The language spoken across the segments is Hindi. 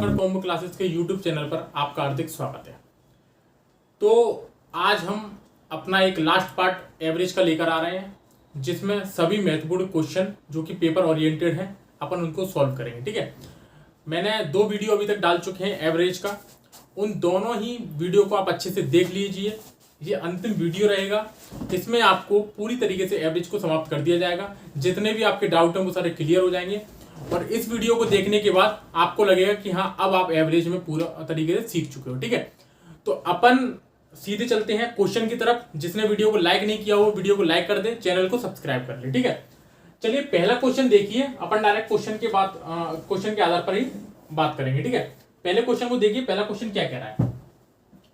दिवाकर कॉम्बो क्लासेस के यूट्यूब चैनल पर आपका हार्दिक स्वागत है। तो आज हम अपना एक लास्ट पार्ट एवरेज का लेकर आ रहे हैं, जिसमें सभी महत्वपूर्ण क्वेश्चन जो कि पेपर ओरिएंटेड हैं अपन उनको सॉल्व करेंगे। ठीक है, मैंने 2 वीडियो अभी तक डाल चुके हैं एवरेज का, उन दोनों ही वीडियो को आप अच्छे से देख लीजिए। ये अंतिम वीडियो रहेगा, इसमें आपको पूरी तरीके से एवरेज को समाप्त कर दिया जाएगा। जितने भी आपके डाउट हैं वो सारे क्लियर हो जाएंगे और इस वीडियो को देखने के बाद आपको लगेगा कि हाँ अब आप एवरेज में पूरा तरीके से सीख चुके हो। ठीक है, तो अपन सीधे चलते हैं क्वेश्चन की तरफ। जिसने वीडियो को लाइक नहीं किया वो वीडियो को लाइक कर दे, चैनल को सब्सक्राइब कर ले। ठीक है, चलिए पहला क्वेश्चन देखिए। अपन डायरेक्ट क्वेश्चन के बाद क्वेश्चन के आधार पर ही बात करेंगे। ठीक है, पहले क्वेश्चन को देखिए। पहला क्वेश्चन क्या कह रहा है?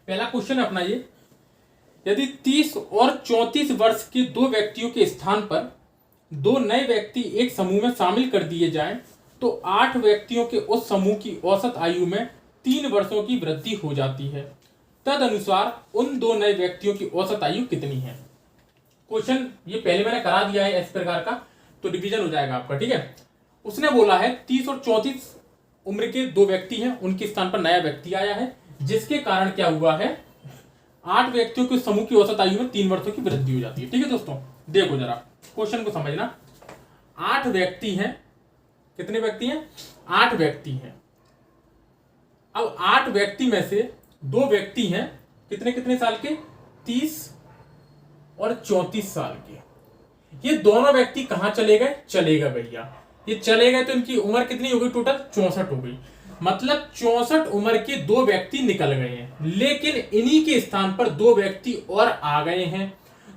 पहला क्वेश्चन अपना ये, यदि 30 और 34 वर्ष के 2 व्यक्तियों के स्थान पर 2 नए व्यक्ति एक समूह में शामिल कर दिए जाएं, तो 8 व्यक्तियों के उस समूह की औसत आयु में 3 वर्षों की वृद्धि हो जाती है। तदनुसार उन 2 नए व्यक्तियों की औसत आयु कितनी है? क्वेश्चन ये पहले मैंने करा दिया है इस प्रकार का, तो रिवीजन हो जाएगा आपका। ठीक है, उसने बोला है 30 और 34 उम्र के 2 व्यक्ति हैं, उनके स्थान पर नया व्यक्ति आया है, जिसके कारण क्या हुआ है, 8 व्यक्तियों के समूह की औसत आयु में 3 वर्षों की वृद्धि हो जाती है। ठीक है दोस्तों, देखो जरा क्वेश्चन को समझना। 8 व्यक्ति हैं, कितने व्यक्ति हैं? 8 व्यक्ति हैं। अब 8 व्यक्ति में से 2 व्यक्ति हैं कितने कितने साल के? 30 और 34 साल के। ये दोनों व्यक्ति कहां चले गए? चले गए भैया, ये चले गए तो इनकी उम्र कितनी हो गई? टोटल 64 हो गई। मतलब 64 उम्र के 2 व्यक्ति निकल गए हैं, लेकिन इन्हीं के स्थान पर 2 व्यक्ति और आ गए हैं।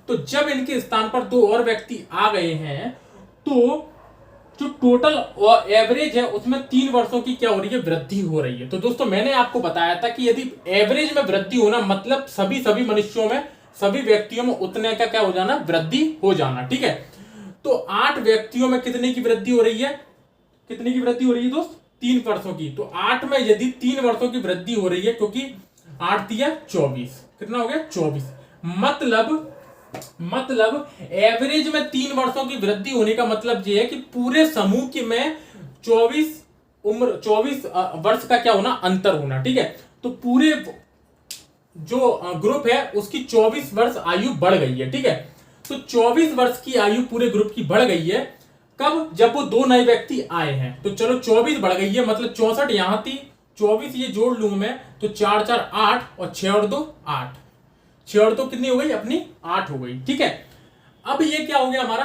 तो जब इनके स्थान पर 2 और व्यक्ति आ गए हैं, तो जो टोटल एवरेज है उसमें 3 वर्षों की क्या हो रही है? वृद्धि हो रही है। तो दोस्तों मैंने आपको बताया था कि यदि एवरेज में वृद्धि होना मतलब सभी मनुष्यों में, सभी व्यक्तियों में उतने का क्या हो जाना? वृद्धि हो जाना। ठीक है, तो 8 व्यक्तियों में कितने की वृद्धि हो रही है? कितने की वृद्धि हो रही है दोस्त? 3 वर्षों की। तो 8 में यदि 3 वर्षों की वृद्धि हो रही है, क्योंकि 8 दिया 24, कितना हो गया? 24। मतलब एवरेज में 3 वर्षों की वृद्धि होने का मतलब यह है कि पूरे समूह की में 24 वर्ष का क्या होना? अंतर होना। ठीक है, तो पूरे जो ग्रुप है उसकी 24 वर्ष आयु बढ़ गई है। ठीक है, तो 24 वर्ष की आयु पूरे ग्रुप की बढ़ गई है। कब? जब वो 2 नए व्यक्ति आए हैं। तो चलो 24 बढ़ गई है, मतलब 64 यहां थी, 24 ये जोड़ लूं मैं, तो 4 4 8 और 6 और 2 8, 6 और 2 कितनी हो गई? अपनी 8 हो गई। ठीक है, अब ये क्या हो गया हमारा?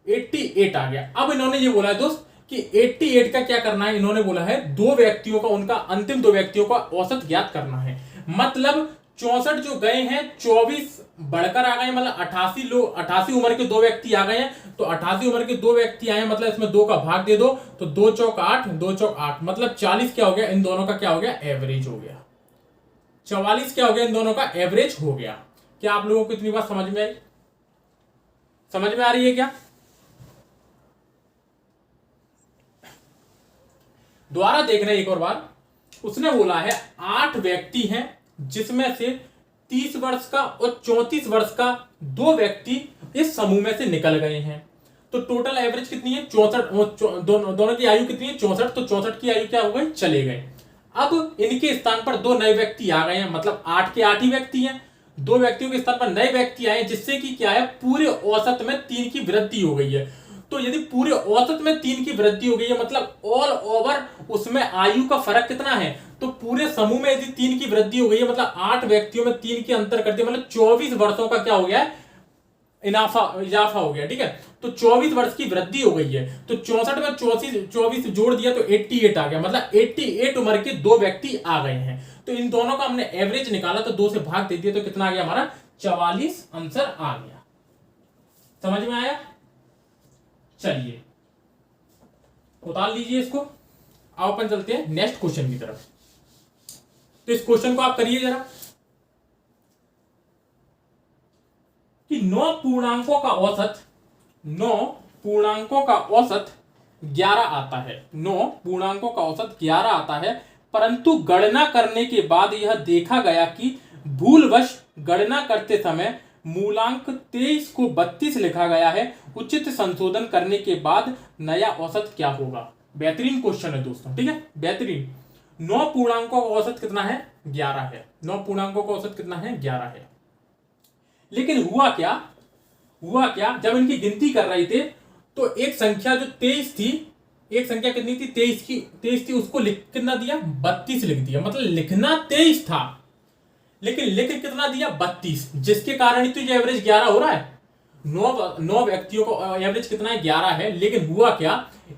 88 आ गया। अब इन्होंने ये बोला है दोस्त कि 88 का क्या करना है? इन्होंने बोला है 2 व्यक्तियों का, उनका अंतिम 2 व्यक्तियों का औसत ज्ञात करना है। मतलब 64 जो गए हैं 24 बढ़कर आ गए, मतलब 88 उम्र के 2 व्यक्ति आ गए हैं। तो 88 उम्र के 2 व्यक्ति आए, मतलब इसमें 2 का भाग दे दो, तो 2 चौक 8, 2 चौक 8, मतलब 40 क्या हो गया? इन दोनों का क्या हो गया? एवरेज हो गया। 44 क्या हो गया? इन दोनों का एवरेज हो गया। क्या आप लोगों को इतनी बात समझ में आई? समझ में आ रही है क्या? दोबारा देखना एक और बार। उसने बोला है 8 व्यक्ति हैं, जिसमें से 30 वर्ष का और 34 वर्ष का 2 व्यक्ति इस समूह में से निकल गए हैं। तो टोटल एवरेज कितनी है? 64। दोनों की आयु कितनी है? 64। तो 64 की आयु क्या हो गई? चले गए। अब इनके स्थान पर 2 नए व्यक्ति आ गए हैं, मतलब 8 के 8 ही व्यक्ति हैं। 2 व्यक्तियों के स्थान पर नए व्यक्ति आए, जिससे कि क्या है? पूरे औसत में 3 की वृद्धि हो गई है। तो यदि पूरे औसत में 3 की वृद्धि हो गई है, मतलब ऑल ओवर उसमें आयु का फर्क कितना है? तो पूरे समूह में यदि 3 की वृद्धि हो गई है, मतलब 8 व्यक्तियों में 3 की अंतर करते, मतलब 24 वर्षों का क्या हो गया है? इजाफा हो गया। ठीक है, तो 24 वर्ष की वृद्धि हो गई है। तो 64 में 24 जोड़ दिया तो 88 आ गया, मतलब 88 उम्र के 2 व्यक्ति आ गए हैं। तो इन दोनों का हमने एवरेज निकाला, तो 2 से भाग दे दिया, तो कितना आ गया हमारा? 44 आंसर आ गया। समझ में आया? चलिए उतार लीजिए इसको। आओ अपन चलते हैं नेक्स्ट क्वेश्चन की तरफ। तो इस क्वेश्चन को आप करिए जरा कि 9 पूर्णांकों का औसत 11 आता है। 9 पूर्णांकों का औसत 11 आता है, परंतु गणना करने के बाद यह देखा गया कि भूलवश गणना करते समय मूलांक 23 को 32 लिखा गया है। उचित संशोधन करने के बाद नया औसत क्या होगा? बेहतरीन क्वेश्चन है दोस्तों। ठीक है, बेहतरीन। 9 पूर्णांकों का औसत कितना है? 11 है। 9 पूर्णांकों का औसत कितना है? 11 है। लेकिन हुआ क्या जब इनकी गिनती कर रहे थे तो एक संख्या जो 23 थी, एक संख्या कितनी थी? 23 थी, उसको कितना दिया? 32 लिख दिया। मतलब लिखना 23 था लेकिन लिख कितना दिया? 32, जिसके कारण ही तो ये एवरेज 11 हो रहा है। 9 व्यक्तियों को एवरेज कितना है? 11 है। लेकिन हुआ क्या,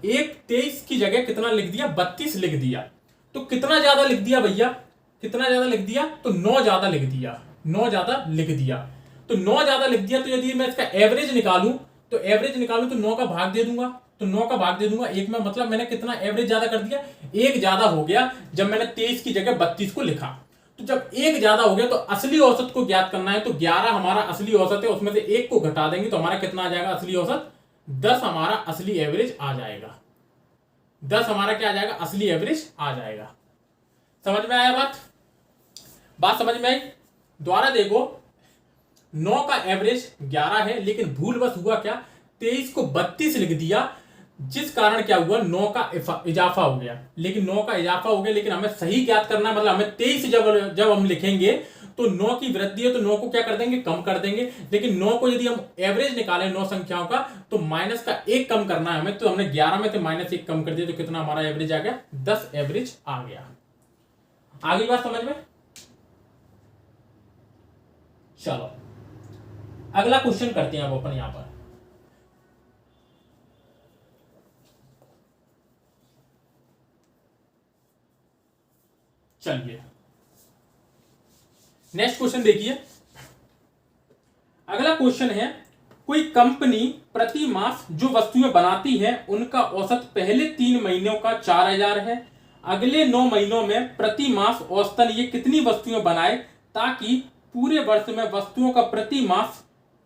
एक 23 की जगह कितना लिख दिया? 32 लिख दिया। तो कितना ज्यादा लिख दिया भैया? कितना ज्यादा लिख दिया? तो 9 ज्यादा लिख दिया। 9 ज्यादा लिख दिया। तो 9 ज्यादा लिख दिया, तो यदि मैं इसका एवरेज निकालूं तो 9 का भाग दे दूंगा। तो 9 का भाग दे दूंगा एक में, मतलब मैंने कितना एवरेज ज्यादा कर दिया? एक ज्यादा हो गया जब मैंने 23 की जगह 32 को लिखा। तो जब एक ज्यादा हो गया तो असली औसत को ज्ञात करना है। तो 11 हमारा असली औसत है, उसमें से एक को घटा देंगे तो हमारा कितना आ जाएगा असली औसत? 10 हमारा असली एवरेज आ जाएगा। 10 हमारा क्या आ जाएगा? असली एवरेज आ जाएगा। समझ में आया बात समझ में आई? दोबारा देखो, 9 का एवरेज 11 है लेकिन भूलवश हुआ क्या, 23 को 32 लिख दिया, जिस कारण क्या हुआ, 9 का इजाफा हो गया। लेकिन 9 का इजाफा हो गया, लेकिन हमें सही ज्ञात करना है, मतलब हमें 23 जब हम लिखेंगे तो 9 की वृद्धि है तो 9 को क्या कर देंगे? कम कर देंगे। लेकिन 9 को यदि हम एवरेज निकालें 9 संख्याओं का तो माइनस का 1 कम करना है हमें। तो हमने 11 में से -1 कम कर दिया तो कितना हमारा एवरेज आ गया? 10 एवरेज आ गया। आगे बात समझ में? चलो अगला क्वेश्चन करते हैं अब अपन यहां पर। चलिए नेक्स्ट क्वेश्चन देखिए। अगला क्वेश्चन है, कोई कंपनी प्रति मास जो वस्तुएं बनाती है उनका औसत पहले 3 महीनों का 4000 है। अगले 9 महीनों में प्रति मास औसतन ये कितनी वस्तुएं बनाए ताकि पूरे वर्ष में वस्तुओं का प्रति मास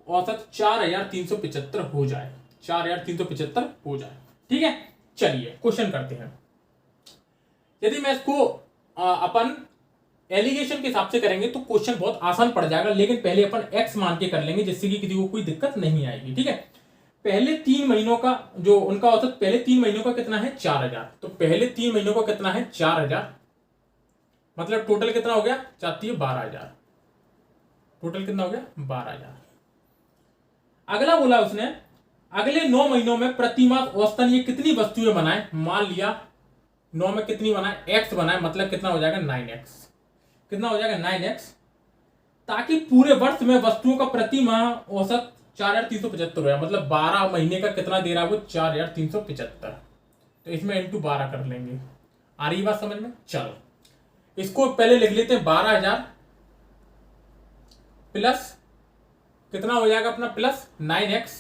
औसत 4375 हो जाए। 4375 हो जाए। ठीक है, चलिए क्वेश्चन करते हैं। यदि मैं इसको अपन एलिगेशन के हिसाब से करेंगे तो क्वेश्चन बहुत आसान पड़ जाएगा, लेकिन पहले अपन एक्स मान के कर लेंगे जिससे कि किसी को कोई दिक्कत नहीं आएगी। ठीक है, पहले 3 महीनों का जो उनका औसत पहले 3 महीनों का कितना है? 4000। तो पहले 3 महीनों का कितना है? 4000। मतलब टोटल कितना हो गया? चाहती है 12000। टोटल कितना हो गया? 12000। अगला बोला उसने अगले 9 महीनों में प्रति माह औसतन ये कितनी वस्तुएं बनाए। मान लिया 9 में कितनी बनाए? x बनाए, मतलब कितना हो जाएगा? 9x। कितना हो जाएगा? 9x। ताकि पूरे वर्ष में वस्तुओं का प्रति माह औसत 4375 हो, मतलब 12 महीने का कितना दे रहा है वो? 4375। तो इसमें इंटू 12 कर लेंगे। आ रही बात समझ में? चलो इसको पहले लिख लेते हैं। 12000 प्लस कितना हो जाएगा अपना? प्लस 9x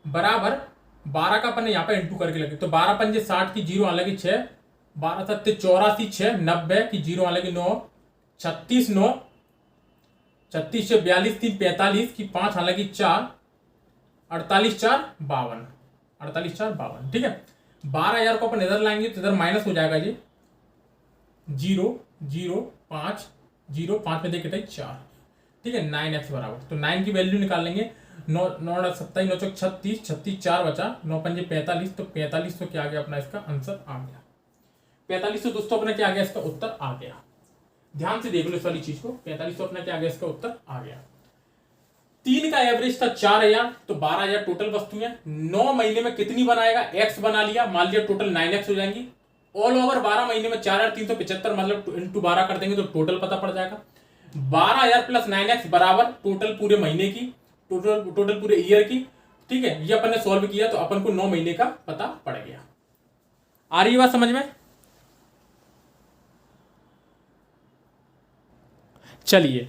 बराबर 12 का अपन ने यहां पर इंटू करके लगे। तो 12 पंजे 60 की 0 आने लगी 6, 12 सत्ते 84, 6 90 की 0 आने लगी 9, 36 9, 36 से 42 3 45 की 5 आने लगी 4, 48 4 52, 48 4 52। ठीक है, 12000 को अपन इधर लाएंगे तो इधर माइनस हो जाएगा जी। 0 0 5 0 5 में देखिए 4। ठीक है, 9x बराबर, तो 9 की वैल्यू निकाल लेंगे। 9 9 27 9 36 36 4 बचा, 9 पंजे 45। तो 45 तो क्या आ गया अपना? इसका आंसर आ गया 45। तो दोस्तों अपना क्या आ गया? इसका उत्तर आ गया। ध्यान से देख लो इस वाली चीज को। 45 तो अपना क्या आ गया? इसका उत्तर आ गया। 3 का एवरेज था 4000, तो 12000 टोटल वस्तुएं। 9 महीने में कितनी बनाएगा? x बना लिया, मान लिया टोटल 9x हो जाएंगी। ऑल ओवर 12 महीने में 4375, मतलब इंटू 12 कर देंगे तो टोटल पता पड़ जाएगा। 12000 प्लस 9x बराबर टोटल पूरे महीने की, टोटल पूरे ईयर की। ठीक है, ये अपन ने सॉल्व किया तो अपन को 9 महीने का पता पड़ गया। आ रही बात समझ में? चलिए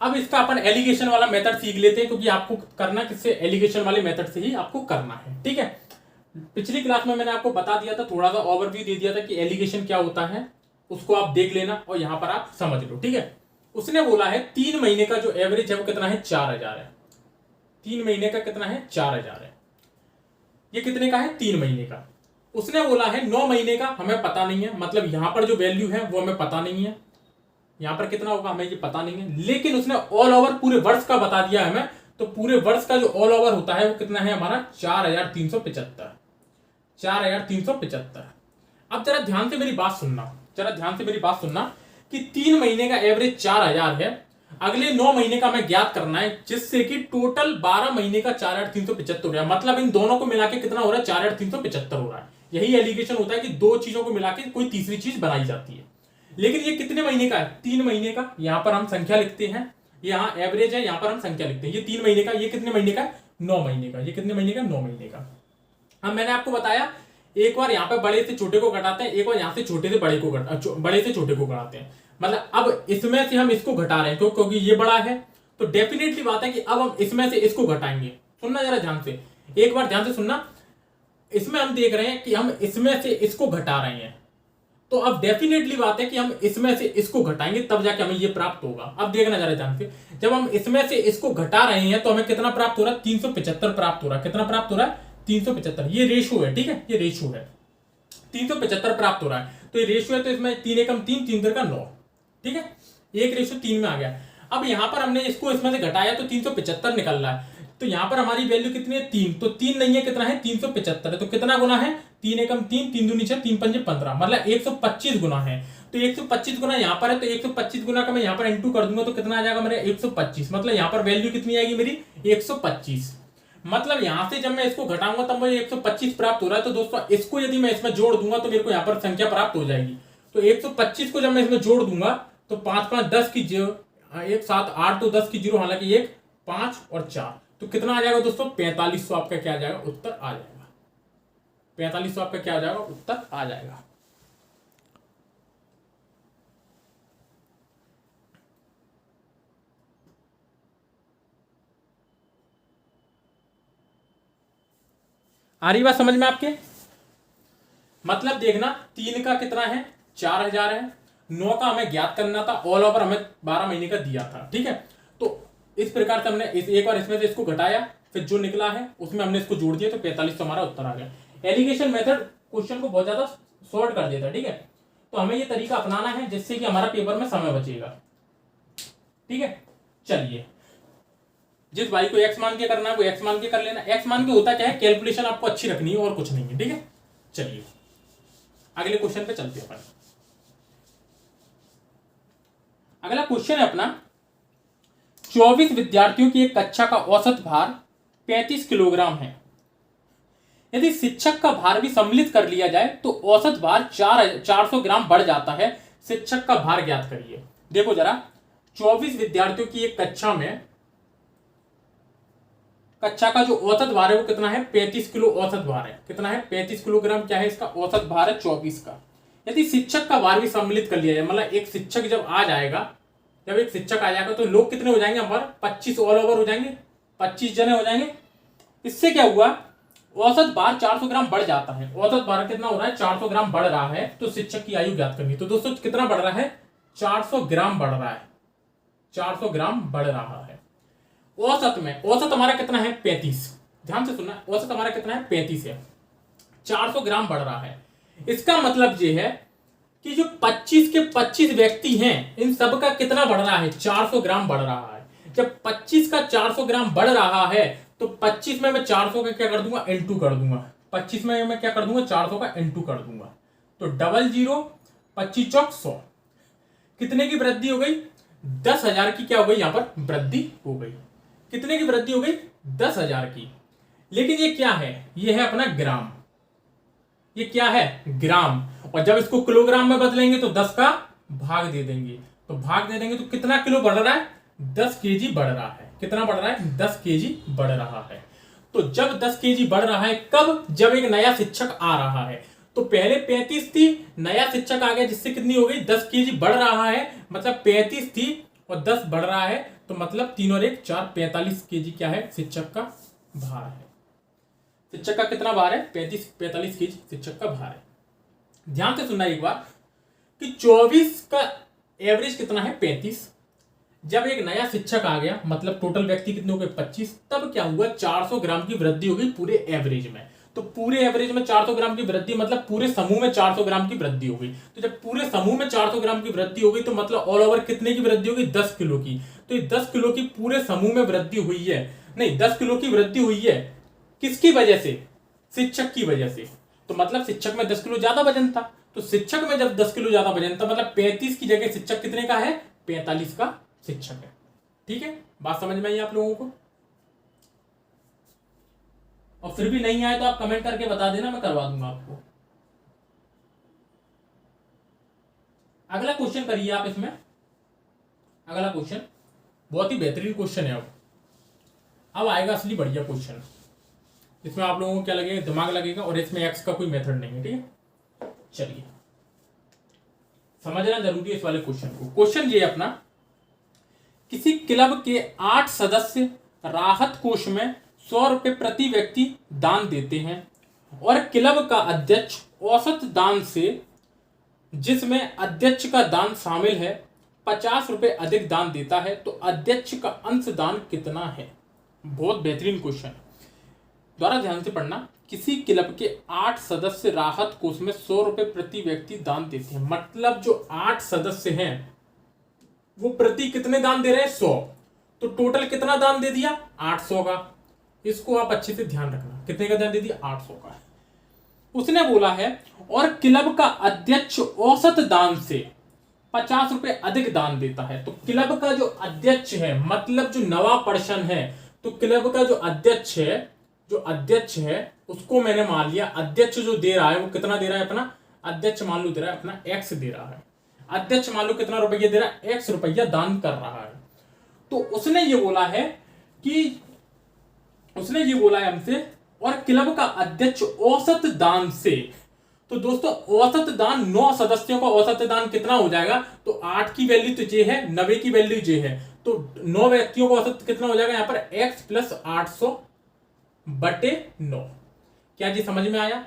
अब इसका अपन एलिगेशन वाला मेथड सीख लेते हैं, क्योंकि आपको करना किससे? एलिगेशन वाले मेथड से ही आपको करना है। ठीक है, पिछली क्लास में मैंने आपको बता दिया था, थोड़ा सा ओवरव्यू दे दिया था कि एलिगेशन क्या होता है, उसको आप देख लेना और यहां पर आप समझ लो। ठीक है, उसने बोला है 3 महीने का जो एवरेज है वो कितना है? 4000 है। 3 महीने का कितना है? 4000 है। ये कितने का है? 3 महीने का। उसने बोला है 9 महीने का हमें पता नहीं है, मतलब यहां पर जो वैल्यू है वो हमें पता नहीं है, यहां पर कितना होगा हमें ये पता नहीं है। लेकिन उसने ऑल ओवर पूरे वर्ष का बता दिया हमें, तो पूरे वर्ष का जो ऑल ओवर होता है वो कितना है हमारा? 4375। 4375। अब जरा ध्यान से मेरी बात सुनना, जरा ध्यान से मेरी बात सुनना कि 3 महीने का एवरेज 4000 है, अगले 9 महीने का हमें ज्ञात करना है, जिससे कि टोटल 12 महीने का 4375 हो रहा है। मतलब इन दोनों को मिला के कितना हो रहा है, 4375 हो रहा है। यही एलिगेशन होता है कि दो चीजों को मिला के कोई तीसरी चीज बनाई जाती है। लेकिन ये कितने महीने का है, 3 महीने का। यहां पर हम संख्या लिखते हैं, यहाँ एवरेज है, यहां पर हम संख्या लिखते हैं। ये 3 महीने का, ये कितने महीने का, 9 महीने का। ये कितने महीने का, 9 महीने का। अब मैंने आपको बताया एक बार यहाँ पे बड़े से छोटे को घटाते हैं, एक बार यहाँ से छोटे से बड़े को बड़े से छोटे को घटाते हैं। मतलब अब इसमें से हम इसको घटा रहे हैं क्योंकि ये बड़ा है, तो डेफिनेटली बात है कि अब हम इसमें से इसको घटाएंगे। सुनना जरा ध्यान से, एक बार ध्यान से सुनना। इसमें हम देख रहे हैं कि हम इसमें से इसको घटा रहे हैं, तो अब डेफिनेटली बात है कि हम इसमें से इसको घटाएंगे तब जाके हमें ये प्राप्त होगा। अब देखना जरा ध्यान से, जब हम इसमें से इसको घटा रहे हैं तो हमें कितना प्राप्त हो रहा है, 375 प्राप्त हो रहा है। कितना प्राप्त हो रहा है, 375। ये रेशो है, ठीक है, ये रेशो है, 375 प्राप्त हो रहा है। तो ये रेशो है, तो इसमें 3 एकम 3, 3 3 का 9, ठीक है, 1 रेशो 3 में आ गया। अब यहां पर हमने इसको इसमें से घटाया तो 375 निकल रहा है। तो यहां पर हमारी वैल्यू कितनी है, 3। तो 3 नहीं है, कितना है, 375 है। तो कितना गुना है, 3 एकम 3, 3 दूनी 6, 3 पंजे 15, मतलब 125 गुना है। तो 125 गुना यहां पर है, तो 125 गुना का मैं यहां पर इंटू कर दूंगा तो कितना आ जाएगा मेरा, 125। मतलब यहां पर वैल्यू कितनी आएगी मेरी, 125। मतलब यहां से जब मैं इसको घटाऊंगा तब मुझे 125 प्राप्त हो रहा है। तो दोस्तों इसको यदि मैं इसमें जोड़ दूंगा तो मेरे को यहां पर संख्या प्राप्त हो जाएगी। तो 125 को जब मैं इसमें जोड़ दूंगा तो 5 5 10 की 1 7 8 तो 10 की 0, हालांकि 1 5 और 4, तो कितना आ जाएगा दोस्तों, 4500 आपका क्या आ जाएगा, उत्तर आ जाएगा। 4500 आपका क्या आ जाएगा, उत्तर आ जाएगा। आ रही बात समझ में आपके। मतलब देखना 3 का कितना है, 4000 है, 9 का हमें ज्ञात करना था, ऑल ओवर हमें 12 महीने का दिया था, ठीक है। तो इस प्रकार से हमने एक बार इसमें से इसको घटाया, फिर जो निकला है उसमें हमने इसको जोड़ दिया, तो 4500 हमारा उत्तर आ गया। एलिगेशन मेथड क्वेश्चन को बहुत ज्यादा शॉर्ट कर देता है, ठीक है। तो हमें ये तरीका अपनाना है जिससे कि हमारा पेपर में समय बचेगा, ठीक है। चलिए, जिस भाई को एक्स मान के करना है वो एक्स मान के कर लेना। एक्स मान के होता क्या है, कैलकुलेशन आपको अच्छी रखनी है और कुछ नहीं है, ठीक है। चलिए अगले क्वेश्चन पे चलते हैं अपन। अगला क्वेश्चन है अपना, 24 विद्यार्थियों की एक कक्षा का औसत भार 35 किलोग्राम है। यदि शिक्षक का भार भी सम्मिलित कर लिया जाए तो औसत भार 400 ग्राम बढ़ जाता है। शिक्षक का भार ज्ञात करिए। देखो जरा, 24 विद्यार्थियों की एक कक्षा में, कक्षा का जो औसत भार है वो कितना है, 35 किलो औसत भार है। कितना है, 35 किलोग्राम क्या है इसका औसत भार है 24 का। यदि शिक्षक का भार भी सम्मिलित कर लिया जाए, मतलब एक शिक्षक जब आ जाएगा, जब एक शिक्षक आ जाएगा तो लोग कितने हो जाएंगे हमारे, 25 ऑल ओवर हो जाएंगे, 25 जने हो जाएंगे। इससे क्या हुआ, औसत भार 400 ग्राम बढ़ जाता है। औसत भार कितना हो रहा है, 400 ग्राम बढ़ रहा है। तो शिक्षक की आयु ज्ञात करनी। तो दोस्तों कितना बढ़ रहा है, 400 ग्राम बढ़ रहा है, 400 ग्राम बढ़ रहा है। औसत में, औसत हमारा कितना है, 35। ध्यान से सुनना, औसत हमारा कितना है, 35 है, 400 ग्राम बढ़ रहा है। इसका मतलब ये है कि जो 25 के 25 व्यक्ति हैं, इन सब का कितना बढ़ रहा है, 400 ग्राम बढ़ रहा है। जब 25 का 400 ग्राम बढ़ रहा है तो 25 में मैं 400 का क्या कर दूंगा, इंटू कर दूंगा। 25 में मैं क्या कर दूंगा, 400 का इंटू कर दूंगा। तो 00 25 चौक 100, कितने की वृद्धि हो गई, 10,000 की क्या हो गई, यहां पर वृद्धि हो गई। कितने की वृद्धि हो गई, 10,000 की। लेकिन ये क्या है, ये है अपना ग्राम, ये क्या है, ग्राम। और जब इसको किलोग्राम में बदलेंगे तो 10 का भाग दे देंगे, तो भाग दे देंगे तो कितना किलो बढ़ रहा है, 10 केजी बढ़ रहा है। कितना बढ़ रहा है, 10 केजी बढ़ रहा है। तो जब 10 केजी बढ़ रहा है, कब, जब एक नया शिक्षक आ रहा है। तो पहले 35 थी, नया शिक्षक आ गया जिससे कितनी हो गई, 10 केजी बढ़ रहा है। मतलब 35 थी और 10 बढ़ रहा है, तो मतलब 3 और 1 4, 45 केजी क्या है, शिक्षक का भार है। शिक्षक का कितना भार है, 45 केजी शिक्षक का भार है। ध्यान से सुनना एक बार कि 24 का एवरेज कितना है, 35। जब एक नया शिक्षक आ गया, मतलब टोटल व्यक्ति कितने हो गए, 25। तब क्या हुआ, 400 ग्राम की वृद्धि हो गई पूरे एवरेज में। तो पूरे एवरेज में 400 ग्राम की वृद्धि, मतलब पूरे समूह में 400 ग्राम की वृद्धि हो गई। तो जब पूरे समूह में 400 ग्राम की वृद्धि हो गई तो मतलब ऑल ओवर कितने की वृद्धि होगी, 10 किलो की। तो ये 10 किलो की पूरे समूह में वृद्धि हुई है, नहीं 10 किलो की वृद्धि हुई है। किसकी वजह से, शिक्षक की वजह से। तो मतलब शिक्षक में 10 किलो ज्यादा वजन था, तो शिक्षक में जब 10 किलो ज्यादा वजन, तो मतलब 35 की जगह शिक्षक कितने का है, 45 का शिक्षक है। ठीक है, बात समझ में आई आप लोगों को? और फिर भी नहीं आए तो आप कमेंट करके बता देना, मैं करवा दूंगा आपको। अगला क्वेश्चन करिए आप इसमें। अगला क्वेश्चन बहुत ही बेहतरीन क्वेश्चन है। अब आएगा असली बढ़िया क्वेश्चन। इसमें आप लोगों को क्या लगेगा, दिमाग लगेगा, और इसमें एक्स का कोई मेथड नहीं है। ठीक है, चलिए समझना जरूरी है इस वाले क्वेश्चन को। क्वेश्चन ये अपना, किसी क्लब के 8 सदस्य राहत कोष में 100 रुपए प्रति व्यक्ति दान देते हैं और क्लब का अध्यक्ष औसत दान से, जिसमें अध्यक्ष का दान शामिल है, 50 रुपए अधिक दान देता है, तो अध्यक्ष का अंश दान कितना है? बहुत बेहतरीन क्वेश्चन, द्वारा ध्यान से पढ़ना। किसी क्लब के 8 सदस्य राहत कोष में 100 रुपए प्रति व्यक्ति दान देते हैं, मतलब जो 8 सदस्य हैं वो प्रति कितने दान दे रहे हैं, 100। तो टोटल कितना दान दे दिया, 800 का। इसको आप अच्छे से ध्यान रखना, कितने का दान दे दिया, 800 का। उसने बोला है और क्लब का अध्यक्ष औसत दान से 50 रुपए अधिक दान देता है। तो क्लब का जो अध्यक्ष है, मतलब जो नवा पर्सन है, तो क्लब का जो अध्यक्ष है उसको मैंने मान लिया, अध्यक्ष जो दे रहा है वो कितना दे रहा है अपना, अध्यक्ष मान लो दे रहा है अपना एक्स दे रहा है। अध्यक्ष मान लो कितना रुपया दे रहा है, एक्स रुपया दान कर रहा है। तो उसने ये बोला है हमसे, और क्लब का अध्यक्ष औसत दान से, तो दोस्तों औसत दान 9 सदस्यों का औसत दान कितना हो जाएगा, तो 8 की वैल्यू तो जे है, 90 की वैल्यू जे है, तो 9 व्यक्तियों का औसत कितना हो जाएगा यहाँ पर, x प्लस 800 बटे 9। क्या जी समझ में आया?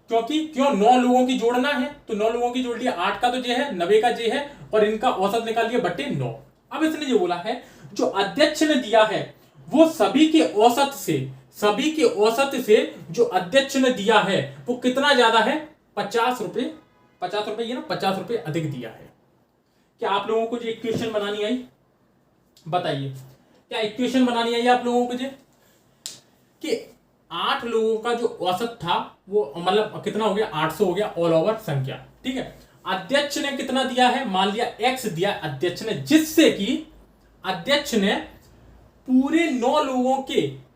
क्यों 9 लोगों की जोड़ना है, तो 9 लोगों की जोड़ लिया, 8 का तो जे है, 90 का जे है, और इनका औसत निकाल लिया बटे 9। अब इसने जो बोला है, जो अध्यक्ष ने दिया है वो सभी के औसत से जो अध्यक्ष ने दिया है वो कितना ज्यादा है, 50 रुपए, ये ना 50 रुपए अधिक दिया है। क्या आप लोगों को जो इक्वेशन बनानी आई, बताइए क्या इक्वेशन बनानी आई आप लोगों को जो, कि 8 लोगों का जो औसत था वो मतलब कितना हो गया, 800 हो गया ऑल ओवर संख्या। ठीक है, अध्यक्ष ने कितना दिया है, मान लिया x दिया अध्यक्ष ने, जिससे कि अध्यक्ष ने पूरे 9 लोगों के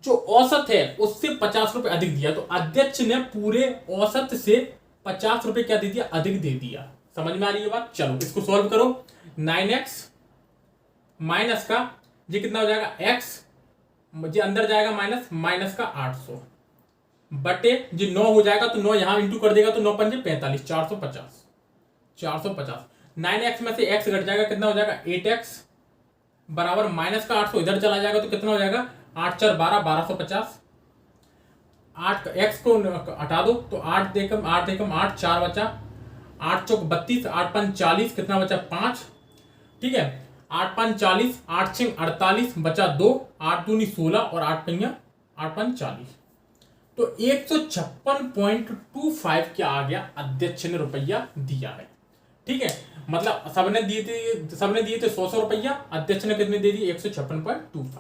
जो औसत है उससे 50 रुपए अधिक दिया। तो अध्यक्ष ने पूरे औसत से 50 रुपए क्या दे दिया, अधिक दे दिया। समझ में आ रही है बात? चलो इसको सॉल्व करो। 9x माइनस का ये कितना हो जाएगा, x मुझे अंदर जाएगा माइनस का 800 बटे जी 9 हो जाएगा, तो 9 यहां इंटू कर देगा, तो 9 पंजे 45, 450। 9x में से x घट जाएगा, कितना हो जाएगा 8x बराबर माइनस का 800 इधर चला जाएगा, तो कितना हो जाएगा 8 4 12, 1250। 8 x को हटा दो, तो 8 एकम 8 4 बचा, 8 चौक 32, 8 5 40, कितना बचा 5। ठीक है, 8 5 40, 8 6 48 बचा 2, 8 दूनी 16 और 8 5 40। तो 156.25 क्या आ गया, अध्यक्ष ने रुपया दिया है। ठीक है, मतलब सबने दिए थे 100 रुपया, अध्यक्ष ने कितने दे दिए 156.25।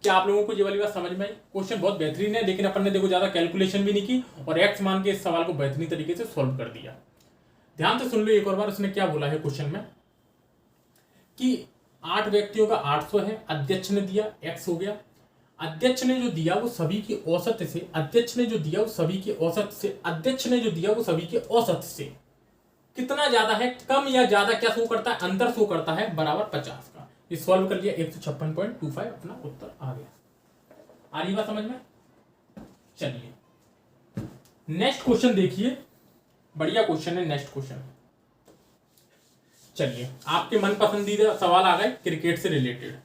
क्या आप लोगों को ये वाली बात समझ में आई? क्वेश्चन बहुत बेहतरीन है, लेकिन अपन ने देखो ज्यादा कैलकुलेशन भी नहीं की और एक्स मान के इस सवाल को बेहतरीन तरीके से सॉल्व कर दिया। ध्यान से सुन लो एक और बार, उसने क्या बोला है क्वेश्चन में, कि 8 व्यक्तियों का 800 है, अध्यक्ष ने दिया x हो गया, अध्यक्ष ने जो दिया वो सभी के औसत से, अध्यक्ष ने जो दिया वो सभी के औसत से कितना ज्यादा है, कम या ज्यादा क्या शो करता है, अंतर शो करता है बराबर 50 का। ये सॉल्व कर लिया, 156.25 अपना उत्तर आ गया। आ रही बात समझ में? चलिए नेक्स्ट क्वेश्चन देखिए, बढ़िया क्वेश्चन है नेक्स्ट क्वेश्चन। चलिए आपके मन पसंदीदा सवाल आ गए क्रिकेट से रिलेटेड।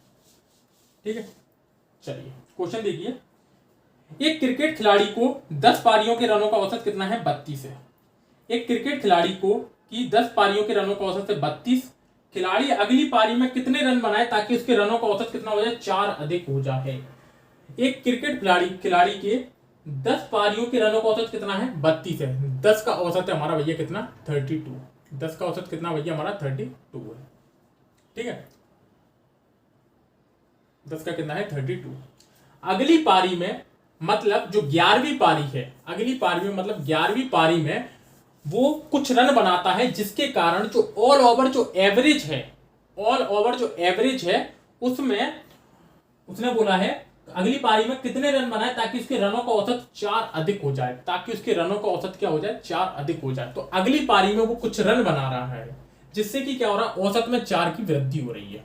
ठीक है, चलिए क्वेश्चन देखिए, एक क्रिकेट खिलाड़ी को 10 पारियों के रनों का औसत कितना है, 32 है। एक क्रिकेट खिलाड़ी को कि 10 पारियों के रनों का औसत है 32, खिलाड़ी अगली पारी में कितने रन बनाए ताकि उसके रनों का औसत कितना हो जाए, 4 अधिक हो जाए। एक क्रिकेट खिलाड़ी के 10 पारियों के रनों का औसत कितना है, 32 है। 10 का औसत है हमारा भैया कितना, 32। 10 का औसत कितना भैया हमारा 32 है। ठीक है, 10 का कितना है 32। अगली पारी में मतलब जो 11वीं पारी है, अगली पारी में मतलब 11वीं पारी में वो कुछ रन बनाता है जिसके कारण जो ऑल ओवर जो एवरेज है उसमें उसने बोला है अगली पारी में कितने रन बनाए ताकि उसके रनों का औसत 4 अधिक हो जाए, क्या हो जाए, 4 अधिक हो जाए। तो अगली पारी में वो कुछ रन बना रहा है जिससे कि क्या हो रहा है, औसत में 4 की वृद्धि हो रही है।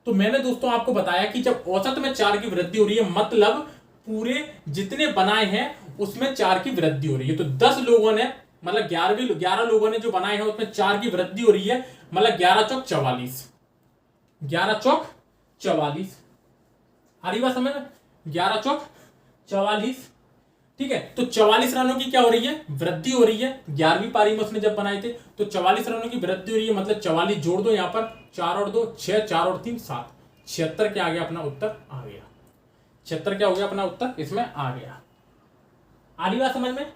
तो मैंने दोस्तों आपको बताया कि जब औसत में 4 की वृद्धि हो रही है मतलब पूरे जितने बनाए हैं उसमें 4 की वृद्धि हो रही है। तो 10 लोगों ने मतलब 11 लोगों ने जो बनाए हैं उसमें 4 की वृद्धि हो रही है, मतलब 11 चौक 44, 11 चौक 44 आ रही बात समझ में, 11 चौक 44। ठीक है, तो 44 रनों की क्या हो रही है, वृद्धि हो रही है। 11वीं पारी में उसने जब बनाए थे तो 44 रनों की वृद्धि हो रही है, मतलब 44 जोड़ दो यहां पर, 4 और 2 6, 4 और 3 7, 76 क्या आ गया अपना उत्तर, आ गया 76 क्या हो गया अपना उत्तर, इसमें आ गया। आ रही बात समझ में,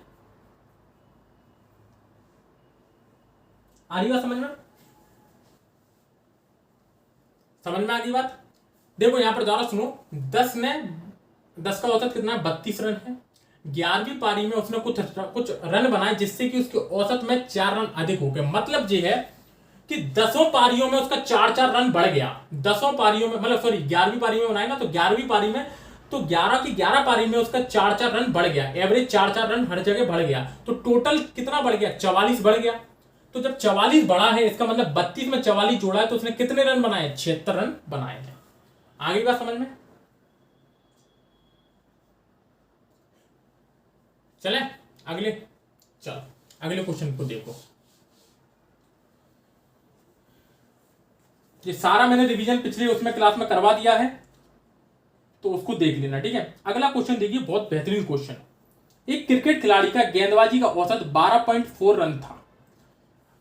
आ रही बात समझ में, समझ में आ गई बात। देखो यहां पर दोबारा सुनो, 10 का औसत कितना है, 32 रन है। 11वीं पारी में उसने कुछ रन बनाए जिससे कि उसके औसत में 4 रन अधिक हो गए। मतलब ये है कि 10 पारियों में उसका 4 रन बढ़ गया। 10 पारियों में मतलब सॉरी 11वीं पारी में बनाएगा तो 11वीं पारी में तो 11 की 11 पारी में उसका 4 रन बढ़ गया, एवरेज 4 रन हर जगह बढ़ गया। तो टोटल कितना बढ़ गया, 44 बढ़ गया। तो जब 44 बढ़ा है इसका मतलब 32 में 44 जोड़ा है तो उसने कितने रन बनाए, 76 रन बनाए हैं। आगे बात समझ में, चले अगले, चलो अगले क्वेश्चन को देखो। ये सारा मैंने रिवीजन पिछले उसमें क्लास में करवा दिया है तो उसको देख लेना, ठीक है। अगला क्वेश्चन देखिए, बहुत बेहतरीन क्वेश्चन। एक क्रिकेट खिलाड़ी का गेंदबाजी का औसत 12.4 रन था।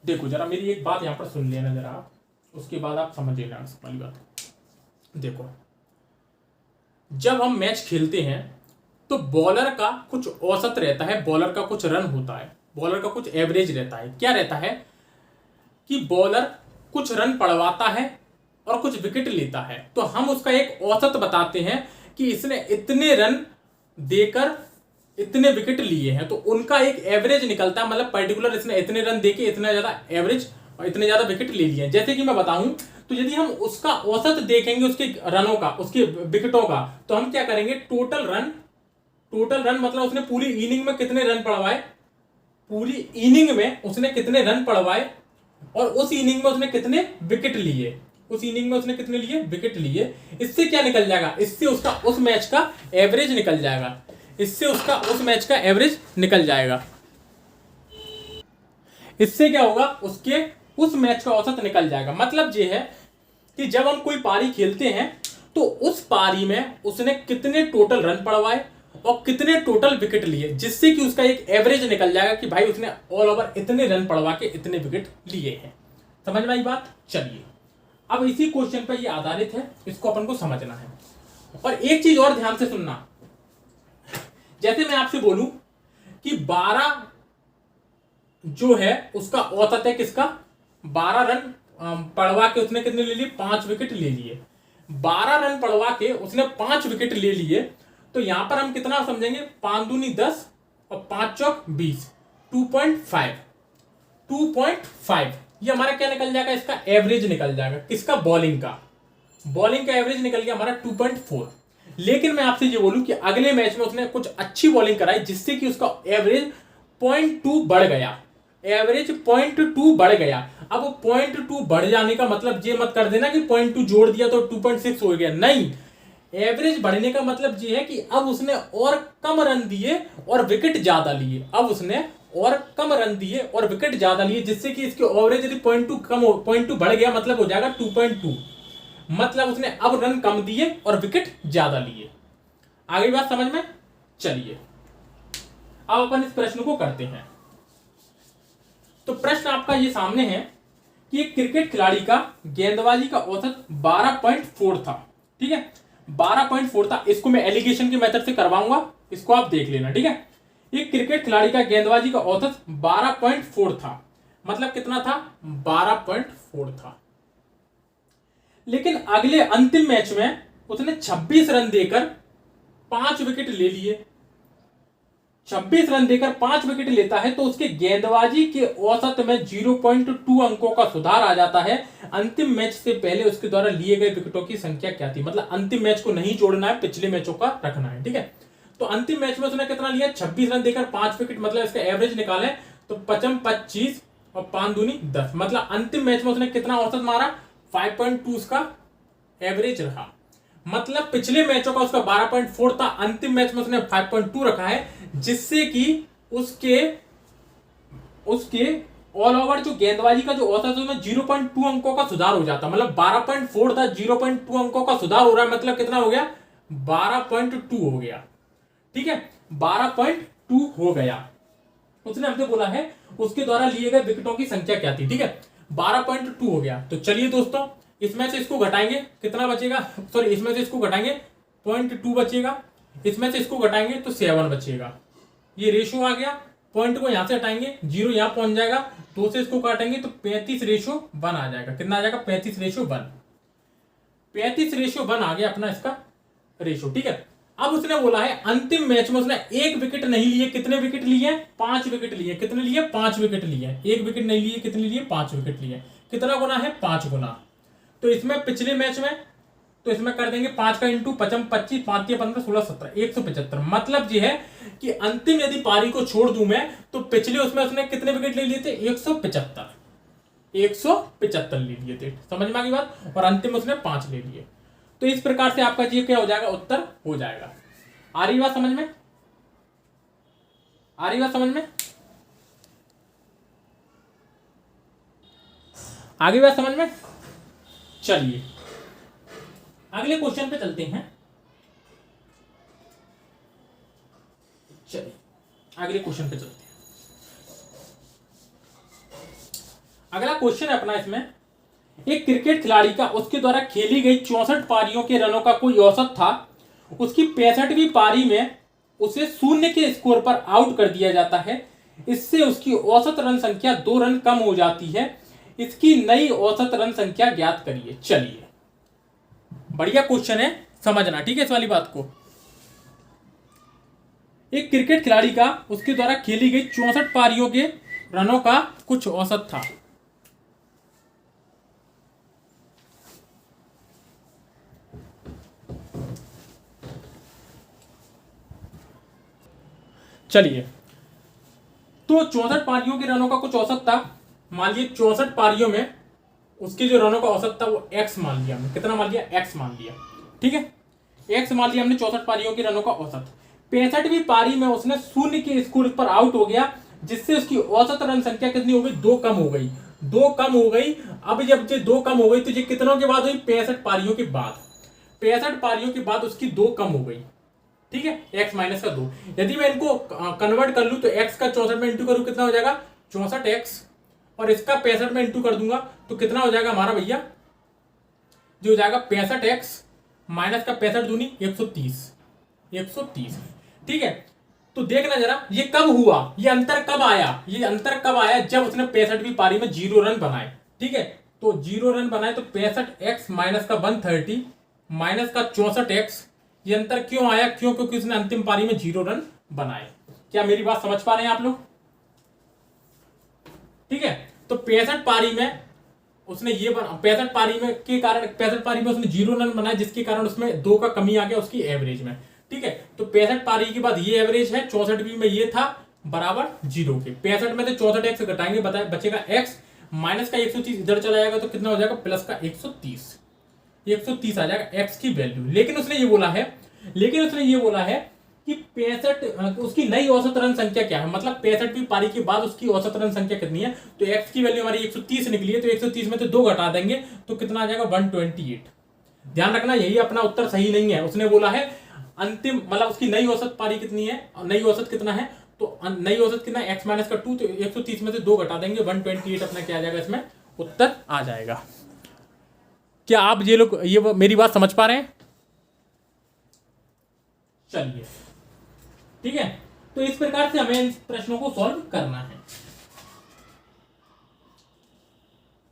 देखो जरा मेरी एक बात यहां पर सुन लेना जरा आप, उसके बाद आप समझ लेना वाली बात। देखो जब हम मैच खेलते हैं तो बॉलर का कुछ औसत रहता है, बॉलर का कुछ रन होता है, बॉलर का कुछ एवरेज रहता है। क्या रहता है कि बॉलर कुछ रन पड़वाता है और कुछ विकेट लेता है, तो हम उसका एक औसत बताते हैं कि इसने इतने रन देकर इतने विकेट लिए हैं, तो उनका एक एवरेज निकलता है। मतलब पर्टिकुलर इसने इतने रन देके इतना ज्यादा एवरेज और इतने ज्यादा विकेट ले लिए हैं। जैसे कि मैं बताऊं तो यदि हम उसका औसत देखेंगे उसके रनों का, उसके विकेटों का, तो हम क्या करेंगे, टोटल रन मतलब उसने पूरी इनिंग में कितने रन पड़वाए, पूरी इनिंग में उसने कितने रन पड़वाए और उस इनिंग में उसने कितने विकेट लिए, उस इनिंग में उसने कितने लिए विकेट लिए। इससे क्या निकल जाएगा, इससे उसका उस मैच का एवरेज निकल जाएगा, इससे उसका उस मैच का एवरेज निकल जाएगा। इससे क्या होगा, उसके उस मैच का औसत निकल जाएगा। मतलब ये है कि जब हम कोई पारी खेलते हैं तो उस पारी में उसने कितने टोटल रन पड़वाए और कितने टोटल विकेट लिए, जिससे कि उसका एक एवरेज निकल जाएगा कि भाई उसने ऑल ओवर इतने रन पड़वा के इतने विकेट लिए हैं। समझ में आई बात। चलिए अब इसी क्वेश्चन पर ये आधारित है, इसको अपन को समझना है। और एक चीज और ध्यान से सुनना, जैसे मैं आपसे बोलूं कि 12 जो है उसका औसत है किसका, 12 रन पड़वा के उसने कितने ले लिए, 5 विकेट ले लिए। 12 रन पड़वा के उसने 5 विकेट ले लिए, तो यहां पर हम कितना समझेंगे, 5 दूनी 10 और 5 चौक 20, 2.5 ये हमारा क्या निकल जाएगा, इसका एवरेज निकल जाएगा। किसका, बॉलिंग का, बॉलिंग का एवरेज निकल गया हमारा 2.4। लेकिन मैं आपसे ये बोलूं कि अगले मैच में उसने कुछ अच्छी बॉलिंग कराई जिससे कि उसका एवरेज 0.2 बढ़ गया, एवरेज 0.2 बढ़ गया। अब 0.2 बढ़ जाने का मतलब ये मत कर देना कि 0.2 जोड़ दिया तो 2.6 हो गया, नहीं। एवरेज बढ़ने का मतलब ये है कि अब उसने और कम रन दिए और विकेट ज्यादा लिए, अब उसने और कम रन दिए और विकेट ज्यादा लिए, जिससे कि इसके एवरेज यदि 0.2 कम हो, 0.2 बढ़ गया मतलब हो जाएगा 2.2, मतलब उसने अब रन कम दिए और विकेट ज्यादा लिए। आगे बात समझ में। चलिए अब अपन इस प्रश्न को करते हैं। तो प्रश्न आपका ये सामने है कि एक क्रिकेट खिलाड़ी का गेंदबाजी का औसत 12.4 था, ठीक है, 12.4 था। इसको मैं एलिगेशन के मेथड से करवाऊंगा, इसको आप देख लेना, ठीक है। एक क्रिकेट खिलाड़ी का गेंदबाजी का औसत 12.4 था, मतलब कितना था, 12.4 था। लेकिन अगले अंतिम मैच में उसने 26 रन देकर 5 विकेट ले लिए, 26 रन देकर 5 विकेट लेता है तो उसके गेंदबाजी के औसत में 0.2 अंकों का सुधार आ जाता है। अंतिम मैच से पहले उसके द्वारा लिए गए विकेटों की संख्या क्या थी? मतलब अंतिम मैच को नहीं जोड़ना है, पिछले मैचों का रखना है। ठीक है, तो अंतिम मैच में उसने कितना लिया? 26 रन देकर 5 विकेट, मतलब इसका एवरेज निकाले तो 25 और 5 दूनी 10, मतलब अंतिम मैच में उसने कितना औसत मारा? 5.2 उसका एवरेज रहा। मतलब पिछले मैचों का उसका 12.4 था, अंतिम मैच में उसने 5.2 रखा है, जिससे कि उसके ऑल ओवर जो गेंदबाजी का जो औसत है उसमें 0.2 अंकों का सुधार हो जाता। मतलब 12.4 था, 0.2 अंकों का सुधार हो रहा है, मतलब कितना हो गया? 12.2 हो गया। ठीक है, 12.2 हो गया। उसने हमसे बोला है उसके द्वारा लिए गए विकेटों की संख्या क्या थी। ठीक है, 12.2 हो गया। तो चलिए दोस्तों, इसमें से इसको घटाएंगे, कितना बचेगा? सॉरी, इसमें से इसको घटाएंगे 0.2 बचेगा, इसमें से इसको घटाएंगे तो 7 बचेगा। ये रेशो आ गया। पॉइंट को यहां से हटाएंगे, 0 यहां पहुंच जाएगा, 2 से इसको काटेंगे तो 35:1 आ जाएगा। कितना आ जाएगा? 35:1। 35:1 आ गया अपना इसका रेशो। ठीक है, अब उसने बोला है अंतिम मैच में उसने 1 विकेट नहीं लिए, कितने विकेट लिए? 5 विकेट लिए। कितने लिए? 5 विकेट लिए। 1 विकेट नहीं लिए, कितने लिए? 5 विकेट लिए। कितना गुना है? 5 गुना। तो इसमें पिछले मैच में तो इसमें कर देंगे 5 का इंटू 25, 25, 5 15, 16, 17, 175। मतलब ये है कि अंतिम यदि पारी को छोड़ दूं मैं तो पिछले उसमें उसने कितने विकेट ले लिए थे? 175 ले लिए थे। समझ में आ गई बात? और अंतिम उसने 5 ले लिए। तो इस प्रकार से आपका ये क्या हो जाएगा? उत्तर हो जाएगा। आ रही बात समझ में? आ रही बात समझ में? आगे बात समझ में? चलिए अगले क्वेश्चन पे चलते हैं। चलिए अगले क्वेश्चन पे चलते हैं। अगला क्वेश्चन है अपना इसमें, एक क्रिकेट खिलाड़ी का उसके द्वारा खेली गई 64 पारियों के रनों का कोई औसत था। उसकी 65वीं पारी में उसे 0 के स्कोर पर आउट कर दिया जाता है। इससे उसकी औसत रन संख्या 2 रन कम हो जाती है। इसकी नई औसत रन संख्या ज्ञात करिए। चलिए, बढ़िया क्वेश्चन है, समझना। ठीक है, इस वाली बात को, एक क्रिकेट खिलाड़ी का उसके द्वारा खेली गई 64 पारियों के रनों का कुछ औसत था। चलिए, तो 64 पारियों के रनों का कुछ औसत था। मान लीजिए 64 पारियों में उसके जो रनों का औसत था वो एक्स मान लिया हमने। कितना मान लिया? एक्स मान लिया। ठीक है, एक्स मान लिया हमने 64 पारियों के रनों का औसत। 65वीं पारी में उसने 0 के स्कोर पर आउट हो गया, जिससे उसकी औसत रन संख्या कितनी हो गई? 2 कम हो गई। 2 कम हो गई। अब जब ये 2 कम हो गई तो ये कितनों के बाद हुई? 65 पारियों के बाद। 65 पारियों के बाद उसकी 2 कम हो गई। ठीक है, x माइनस का 2। यदि मैं इनको कन्वर्ट कर लूं तो x का 64 में इंटू करूं, कितना हो जाएगा? 64x, और इसका 65 में इंटू कर दूंगा तो कितना हो जाएगा हमारा भैया? जो हो जाएगा 65x माइनस का 65 दूनी 130। ठीक है, तो देखना जरा ये कब हुआ, ये अंतर कब आया? ये अंतर कब आया? जब उसने 65वीं पारी में 0 रन बनाए। ठीक है, तो 0 रन बनाए तो 65x माइनस का 130 माइनस का 64x, ये अंतर क्यों आया? क्यों? क्योंकि उसने अंतिम पारी में 0 रन बनाए। क्या मेरी बात समझ पा रहे हैं आप लोग? ठीक है, तो 65 पारी में उसने ये 65 पारी में के कारण 65 पारी में उसने 0 रन बनाए, जिसके कारण उसमें 2 का कमी आ गया उसकी एवरेज में। ठीक है, तो 65 पारी के बाद ये एवरेज है, 64वीं में ये था बराबर 0 के। 65 में से 64x घटाएंगे, बचेगा x माइनस का 130 इधर चला जाएगा तो कितना हो जाएगा? प्लस का 130 आ जाएगा x की वैल्यू। लेकिन उसने ये बोला है कि 65 उसकी नई औसत रन संख्या क्या है? मतलब 65वीं पारी के बाद उसकी औसत रन संख्या कितनी है? तो x की वैल्यू हमारी 130 निकली है, तो 130 में से 2 घटा देंगे तो कितना आ जाएगा? 128। ध्यान रखना, यही अपना उत्तर सही नहीं है। उसने बोला है अंतिम, मतलब उसकी नई औसत पारी कितनी है, नई औसत कितना है? तो नई औसत कितना है? x माइनस का 2, तो 130 में से 2 घटा देंगे, 128 अपना क्या आ जाएगा? इसमें उत्तर आ जाएगा। क्या आप ये मेरी बात समझ पा रहे हैं? चलिए, ठीक है, तो इस प्रकार से हमें इन प्रश्नों को सॉल्व करना है।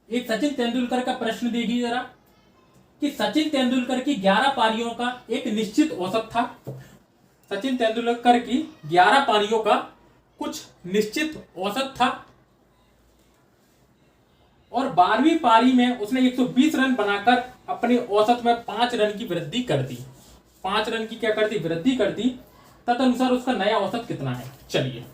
एक सचिन तेंदुलकर का प्रश्न देखिए जरा, कि सचिन तेंदुलकर की 11 पारियों का एक निश्चित औसत था। सचिन तेंदुलकर की 11 पारियों का कुछ निश्चित औसत था और 12वीं पारी में उसने 120 रन बनाकर अपने औसत में 5 रन की वृद्धि कर दी। 5 रन की क्या कर दी? वृद्धि कर दी। तदनुसार उसका नया औसत कितना है? चलिए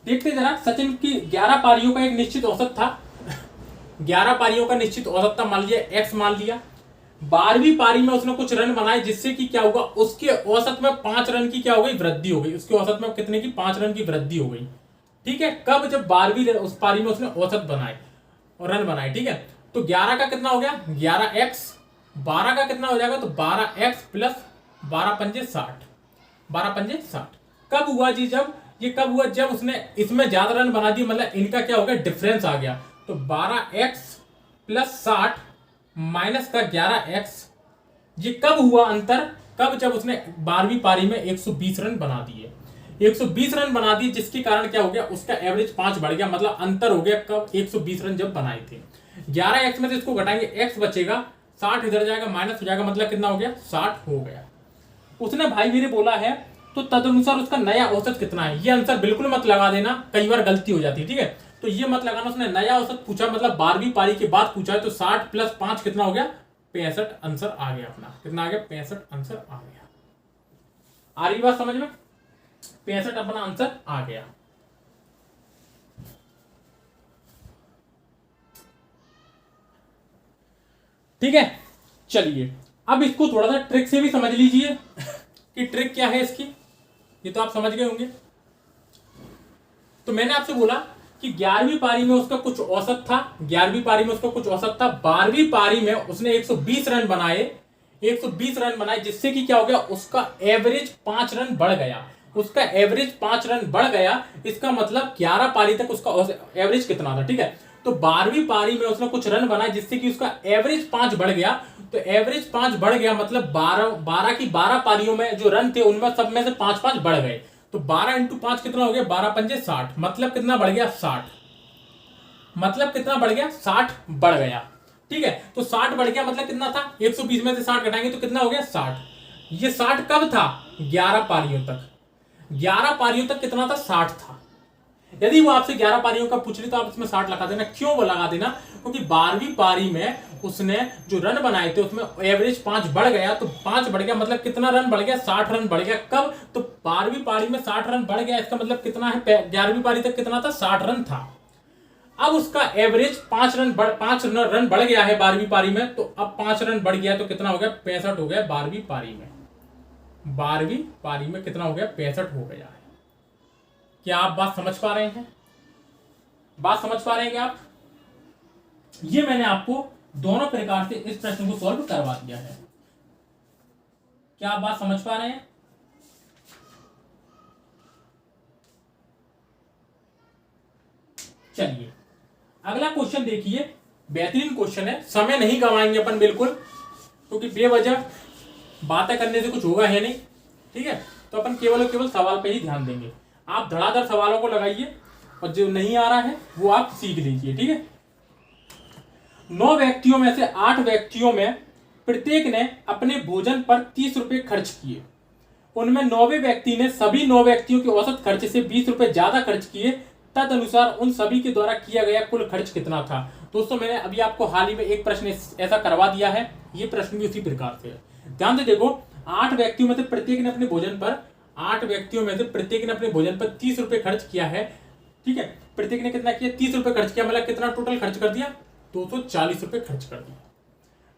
देखते जरा। सचिन की 11 पारियों का एक निश्चित औसत था, 11 पारियों का निश्चित औसत था, मान लिया एक्स मान लिया। 12वीं पारी में उसने कुछ रन बनाए जिससे कि क्या होगा, उसके औसत में 5 रन की क्या हो गई? वृद्धि हो गई। उसके औसत में कितने की? 5 रन की वृद्धि हो गई। ठीक है, कब? जब 12वीं उस पारी में उसने औसत बनाए और रन बनाए। ठीक है, तो 11 का कितना हो गया? 11x। 12 का कितना हो जाएगा? तो 12x प्लस 12 पंजे 60। 12 पंजे 60 कब हुआ जी? जब ये कब हुआ? जब उसने इसमें ज्यादा रन बना दिए, मतलब इनका क्या हो गया? डिफरेंस आ गया। तो 12x प्लस 60 माइनस का 11x, ये कब हुआ अंतर? कब? जब उसने 12वीं पारी में 120 रन बना दिए। 120 रन बना दिए जिसके कारण क्या हो गया? उसका एवरेज 5 बढ़ गया, मतलब अंतर हो गया कब? 120 रन जब बनाए थे। 11x में से इसको घटाएंगे, x बचेगा, 60 इधर जाएगा, माइनस हो जाएगा, मतलब कितना हो गया? 60 हो गया। उसने भाई मेरे बोला है तो तदनुसार उसका नया औसत कितना है? ये आंसर बिल्कुल मत लगा देना, कई बार गलती हो जाती है। ठीक है, तो ये मत लगाना। उसने नया औसत पूछा, मतलब 12वीं पारी के बाद पूछा है, तो 60 प्लस 5 कितना हो गया? 65 आंसर आ गया अपना। कितना आ गया? 65 आंसर आ गया। आ रही बात समझ में? 65 अपना आंसर आ गया। ठीक है, चलिए अब इसको थोड़ा सा ट्रिक से भी समझ लीजिए कि ट्रिक क्या है इसकी। ये तो आप समझ गए होंगे। तो मैंने आपसे बोला कि 11वीं पारी में उसका कुछ औसत था, 11वीं पारी में उसका कुछ औसत था। 12वीं पारी में उसने 120 रन बनाए, 120 रन बनाए जिससे कि क्या हो गया? उसका एवरेज 5 रन बढ़ गया। उसका एवरेज 5 रन बढ़ गया, इसका मतलब 11 पारी तक उसका एवरेज कितना था? ठीक है, तो 12वीं पारी में उसने कुछ रन बनाए जिससे कि उसका एवरेज 5 बढ़ गया। तो एवरेज 5 बढ़ गया मतलब 12 की 12 पारियों में जो रन थे उनमें सब में से 5-5 बढ़ गए। तो 12 इंटू 5 कितना हो गया? 12 पंजे 60, मतलब कितना बढ़ गया? 60। मतलब कितना बढ़ गया? 60 बढ़ गया। ठीक है, तो 60 बढ़ गया मतलब कितना था? 120 में से 60 घटाएंगे तो कितना हो गया? 60। ये 60 कब था? 11 पारियों तक। 11 पारियों तक कितना था? 60 था। यदि वो आपसे 11 पारियों का पूछ रही तो आप इसमें 60 लगा देना। क्यों वो लगा देना? क्योंकि 12वीं पारी में उसने जो रन बनाए थे उसमें एवरेज 5 बढ़ गया, तो 5 बढ़ गया मतलब कितना रन बढ़ गया? 60 रन बढ़ गया। कब? तो 12वीं पारी में 60 रन बढ़ गया, इसका मतलब कितना है? 11वीं पारी तक कितना था? 60 रन था। अब उसका एवरेज 5 रन बढ़ गया है 12वीं पारी में, तो अब 5 रन बढ़ गया तो कितना हो गया? 65 हो गया 12वीं पारी में। 12वीं पारी में कितना हो गया? 65 हो गया है। क्या आप बात समझ पा रहे हैं? बात समझ पा रहे हैं क्या आप? ये मैंने आपको दोनों प्रकार से इस प्रश्न को सॉल्व करवा दिया है। क्या आप बात समझ पा रहे हैं? चलिए अगला क्वेश्चन देखिए, बेहतरीन क्वेश्चन है। समय नहीं गवाएंगे अपन बिल्कुल, क्योंकि बेवजह बातें करने से कुछ होगा है नहीं। ठीक है, तो अपन केवल और केवल सवाल पे ही ध्यान देंगे। आप धड़ाधड़ सवालों को लगाइए और जो नहीं आ रहा है वो आप सीख लीजिए। ठीक है, 9 व्यक्तियों में से 8 व्यक्तियों में प्रत्येक ने अपने भोजन पर 30 रुपए खर्च किए। उनमें 9वें व्यक्ति ने सभी 9 व्यक्तियों के औसत खर्च से 20 रुपए ज्यादा खर्च किए। तदनुसार उन सभी के द्वारा किया गया कुल खर्च कितना था? दोस्तों मैंने अभी आपको हाल ही में एक प्रश्न ऐसा करवा दिया है, ये प्रश्न भी उसी प्रकार से है। ध्यान से देखो, 8 व्यक्तियों में से प्रत्येक ने अपने भोजन पर 8 व्यक्तियों में से प्रत्येक ने अपने भोजन पर 30 रुपए खर्च किया है। ठीक है, प्रत्येक ने कितना किया? 30 रुपए खर्च किया, मतलब कितना टोटल खर्च कर दिया? 240 रुपए खर्च कर दिया।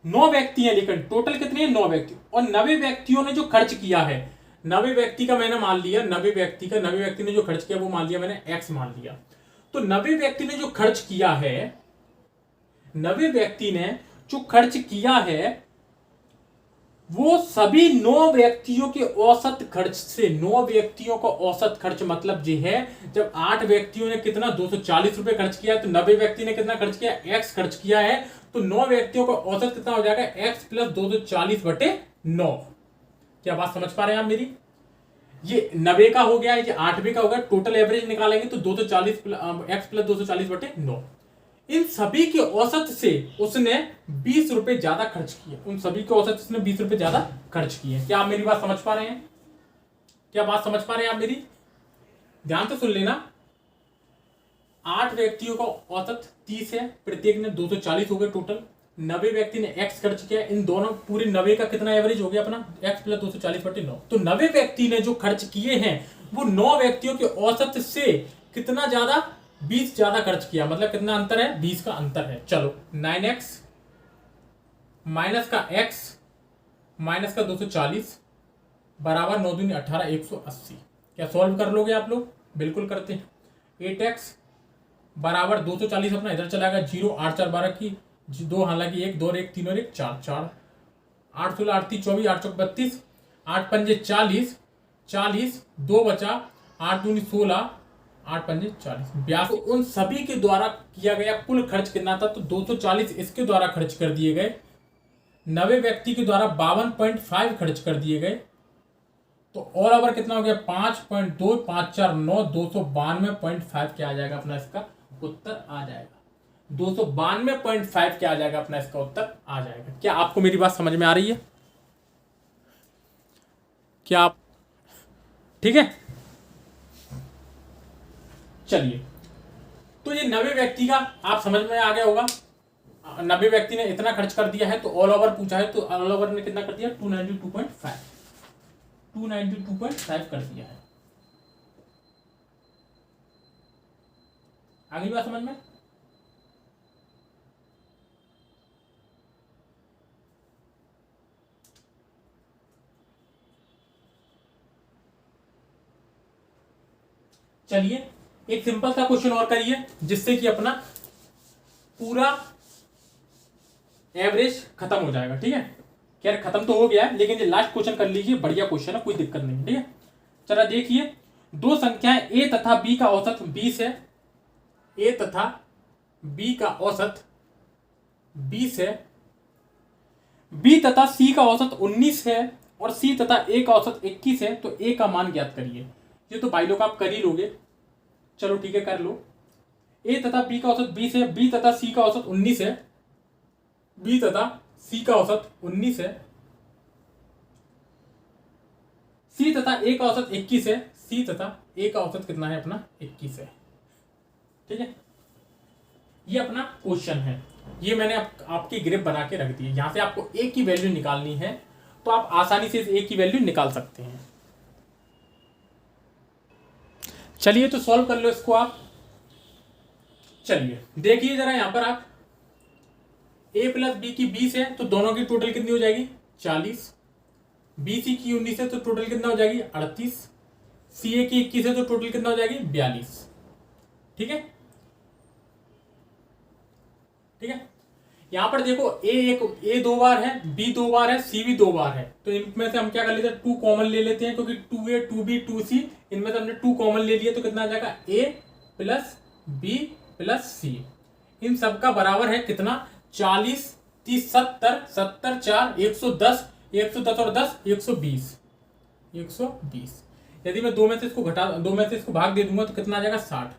9 व्यक्ति हैं, लेकिन टोटल कितने हैं? 9 व्यक्ति। और 90 व्यक्तियों ने जो खर्च किया है, 90 व्यक्ति का मैंने मान लिया, 90 व्यक्ति ने जो खर्च किया वो मान लिया मैंने x मान लिया। तो 90 व्यक्ति ने जो खर्च किया है, 90 व्यक्ति ने जो खर्च किया है वो सभी 9 व्यक्तियों के औसत खर्च से, 9 व्यक्तियों का औसत खर्च मतलब ये है, जब 8 व्यक्तियों ने कितना 240 रुपए खर्च किया, तो 90 व्यक्ति ने कितना खर्च किया? x खर्च किया है। तो 9 व्यक्तियों का औसत कितना हो जाएगा? x plus 240/9। क्या बात समझ पा रहे हैं आप मेरी? ये 90 का हो गया, ये 8वें का हो गया। टोटल एवरेज निकालेंगे तो 240 x प्लस 240/9। इन सभी के औसत से उसने 20 रुपए ज्यादा खर्च किए। उन सभी के औसत से उसने 20 रुपए ज्यादा खर्च किए। क्या आप मेरी बात समझ पा रहे हैं? क्या बात समझ पा रहे हैं आप मेरी? ध्यान से सुन लेना। 8 व्यक्तियों का औसत 30 है, प्रत्येक ने 240 हो गए टोटल। 90 व्यक्ति ने x खर्च किया। इन दोनों पूरे 90 का कितना एवरेज हो गया अपना? x plus 240/9। तो 90 व्यक्ति ने जो खर्च किए हैं वो 9 व्यक्तियों के औसत से कितना ज्यादा? 20 ज्यादा खर्च किया। मतलब कितना अंतर है? 20 का अंतर है। चलो 9x माइनस का x माइनस का 240 बराबर 9 दूनी 18, 180। क्या सॉल्व कर लोगे आप लोग? बिल्कुल करते हैं। 8x बराबर 240 अपना इधर चला गया 0, 8 4 12 की 2, हालांकि 1 2 और 1 3 और 1 4 4, 8 16 8 3 24, 8 चौक 32, 8 पंजे 40, 40 2 बचा, 8 दूनी 16, 8 पंजे 40 82। तो उन सभी के द्वारा किया गया कुल खर्च कितना था? तो 240 इसके द्वारा खर्च कर दिए गए। 90 व्यक्ति के द्वारा 52.5 खर्च कर दिए गए। तो ऑल ओवर कितना हो गया? 5.2 5 4 9 292.5 क्या आ जाएगा अपना? इसका उत्तर आ जाएगा 292.5 क्या आ जाएगा अपना? इसका उत्तर आ जाएगा। क्या आपको मेरी बात समझ में आ रही है? क्या आप ठीक है? चलिए, तो ये 90 व्यक्ति का आप समझ में आ गया होगा। 90 व्यक्ति ने इतना खर्च कर दिया है, तो ऑल ओवर पूछा है, तो ऑल ओवर ने कितना कर दिया? 292.5 कर दिया है। आगे बात समझ में? चलिए एक सिंपल सा क्वेश्चन और करिए, जिससे कि अपना पूरा एवरेज खत्म हो जाएगा। ठीक है, खैर खत्म तो हो गया है, लेकिन ये लास्ट क्वेश्चन कर लीजिए। बढ़िया क्वेश्चन है, कोई दिक्कत नहीं। ठीक है, चला देखिए। दो संख्याएं a तथा b का औसत 20 है। a तथा b का औसत 20 है। b तथा c का औसत 19 है और c तथा a का औसत 21 है। तो a का मान ज्ञात करिए। ये तो भाई लोग आप कर ही लोगे। चलो ठीक है, कर लो। a तथा b का औसत 20 है, b तथा c का औसत 19 है, b तथा c का औसत 19 है, c तथा a का औसत 21 है, c तथा a का औसत कितना है अपना? 21 है। ठीक है, ये अपना क्वेश्चन है। ये मैंने आपकी ग्रिप बना के रख दी है। यहां से आपको a की वैल्यू निकालनी है, तो आप आसानी से इस a की वैल्यू निकाल सकते हैं। चलिए तो सॉल्व कर लो इसको आप। चलिए देखिए जरा यहां पर आप a प्लस बी की 20 है, तो दोनों की टोटल कितनी हो जाएगी? 40। BC की 19 है, तो टोटल कितना हो जाएगी? 38। CA की 21 है, तो टोटल कितना हो जाएगी? 42। ठीक है, ठीक है। यहां पर देखो A 2 बार है, B 2 बार है, C भी 2 बार है। तो इनमें से हम क्या कर लेते हैं? 2 कॉमन ले लेते हैं, क्योंकि 2A 2B 2C इनमें से हमने 2 कॉमन ले लिया। तो कितना आ जाएगा? A plus B plus C। इन सबका बराबर है कितना? 40 30 70 70 4 110 110 और 10 120 120। यदि मैं दो में से इसको भाग दे दूंगा तो कितना आ जाएगा? 60।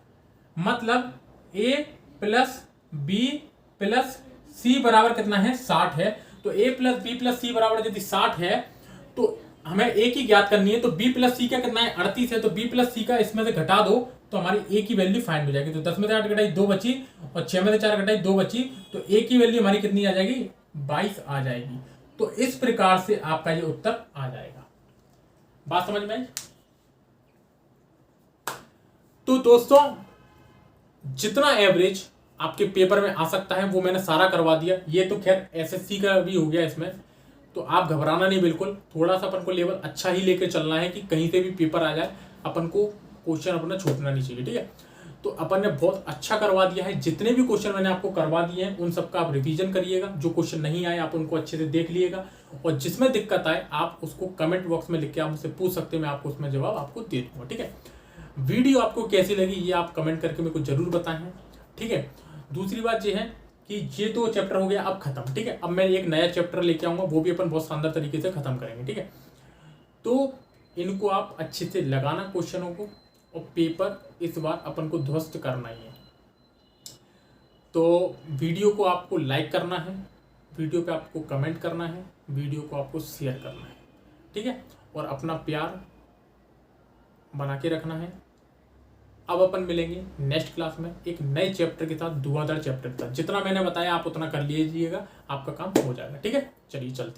मतलब A प्लस बी प्लस सी बराबर कितना है? 60 है। तो A प्लस बी प्लस सी बराबर यदि 60 है, तो हमें A की ज्ञात करनी है। तो B प्लस सी का कितना है? 38 है। तो B प्लस सी का इसमें से घटा दो, तो हमारी A की वैल्यू फाइंड हो जाएगी। तो 10 में से 8 घटाई 2 बची, और 6 में से 4 घटाई 2 बची। तो A की वैल्यू हमारी कितनी आ जाएगी? 22 आ जाएगी। तो इस प्रकार से आपका ये उत्तर आ जाएगा। बात समझ में आई? तो दोस्तों, जितना एवरेज आपके पेपर में आ सकता है वो मैंने सारा करवा दिया। ये तो खैर SSC का भी हो गया इसमें, तो आप घबराना नहीं बिल्कुल। थोड़ा सा अपन को लेवल अच्छा ही लेके चलना है, कि कहीं से भी पेपर आ जाए अपन को क्वेश्चन अपना छूटना नहीं चाहिए। ठीक है, तो अपन ने बहुत अच्छा करवा दिया है। जितने भी क्वेश्चन मैंने आपको करवा दिए हैं उन सबका आप रिवीजन करिएगा। जो क्वेश्चन नहीं आए आप उनको अच्छे से देख लीजिएगा, और जिसमें दिक्कत आए आप उसको कमेंट बॉक्स में लिख के आप मुझसे पूछ सकते हैं। मैं आपको उसमें जवाब आपको दे दूंगा। ठीक है, वीडियो आपको कैसी लगी ये आप कमेंट करके मेरे को जरूर बताएं। ठीक है, दूसरी बात ये है कि ये तो चैप्टर हो गया अब खत्म। ठीक है, अब मैं एक नया चैप्टर लेके आऊंगा, वो भी अपन बहुत शानदार तरीके से खत्म करेंगे। ठीक है, तो इनको आप अच्छे से लगाना क्वेश्चनों को, और पेपर इस बार अपन को ध्वस्त करना ही है। तो वीडियो को आपको लाइक करना है, वीडियो पे आपको कमेंट करना है, वीडियो को आपको शेयर करना है, ठीक है, और अपना प्यार बना के रखना है। अब अपन मिलेंगे नेक्स्ट क्लास में एक नए चैप्टर के साथ, धुआंधार चैप्टर के साथ। जितना मैंने बताया आप उतना कर लीजिएगा, आपका काम हो जाएगा, ठीक है। चलिए चलते।